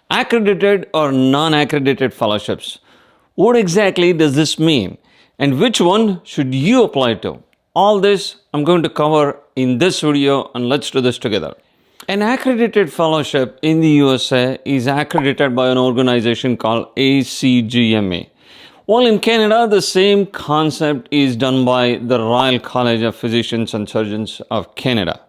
Accredited or non-accredited fellowships. What exactly does this mean? And which one should you apply to? All this I'm going to cover in this video, and let's do this together. An accredited fellowship in the USA is accredited by an organization called ACGMA. While in Canada, the same concept is done by the Royal College of Physicians and Surgeons of Canada.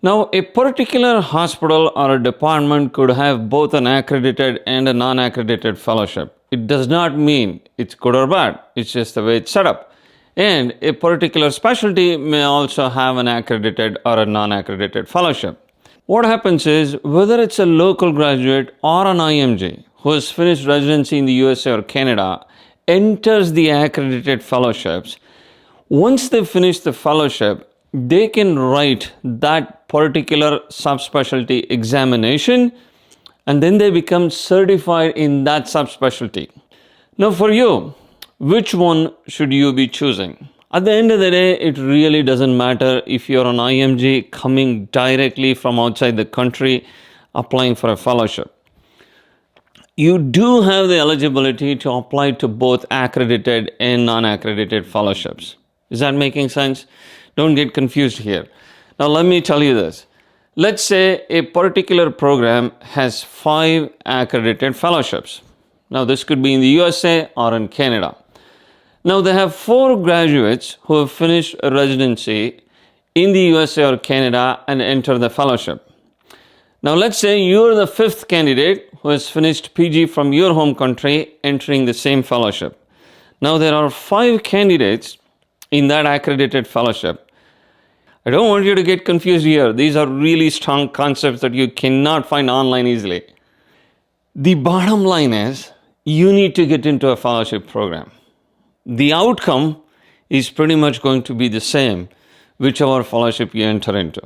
Now, a particular hospital or a department could have both an accredited and a non-accredited fellowship. It does not mean it's good or bad. It's just the way it's set up. And a particular specialty may also have an accredited or a non-accredited fellowship. What happens is, whether it's a local graduate or an IMG who has finished residency in the USA or Canada, enters the accredited fellowships, once they finish the fellowship, they can write that particular subspecialty examination, and then they become certified in that subspecialty. Now for you, which one should you be choosing? At the end of the day, it really doesn't matter if you're an IMG coming directly from outside the country applying for a fellowship. You do have the eligibility to apply to both accredited and non-accredited fellowships. Is that making sense? Don't get confused here. Now let me tell you this. Let's say a particular program has 5 accredited fellowships. Now this could be in the USA or in Canada. Now they have 4 graduates who have finished a residency in the USA or Canada and enter the fellowship. Now let's say you're the 5th candidate who has finished PG from your home country entering the same fellowship. Now there are 5 candidates in that accredited fellowship. I don't want you to get confused here. These are really strong concepts that you cannot find online easily. The bottom line is, you need to get into a fellowship program. The outcome is pretty much going to be the same, whichever fellowship you enter into.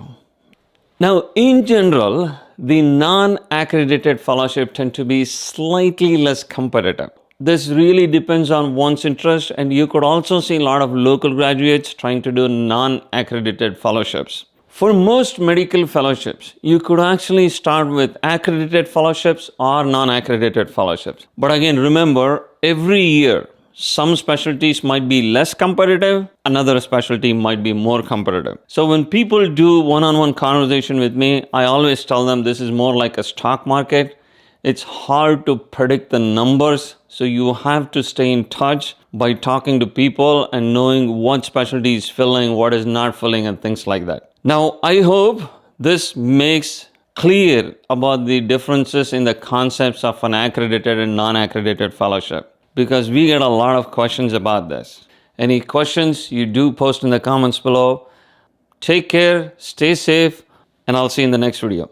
Now, in general, the non-accredited fellowship tend to be slightly less competitive. This really depends on one's interest, and you could also see a lot of local graduates trying to do non-accredited fellowships. For most medical fellowships, you could actually start with accredited fellowships or non-accredited fellowships. But again, remember, every year, some specialties might be less competitive, another specialty might be more competitive. So when people do one-on-one conversation with me, I always tell them this is more like a stock market. It's hard to predict the numbers, so you have to stay in touch by talking to people and knowing what specialty is filling, what is not filling, and things like that. Now, I hope this makes clear about the differences in the concepts of an accredited and non-accredited fellowship, because we get a lot of questions about this. Any questions, you do post in the comments below. Take care, stay safe, and I'll see you in the next video.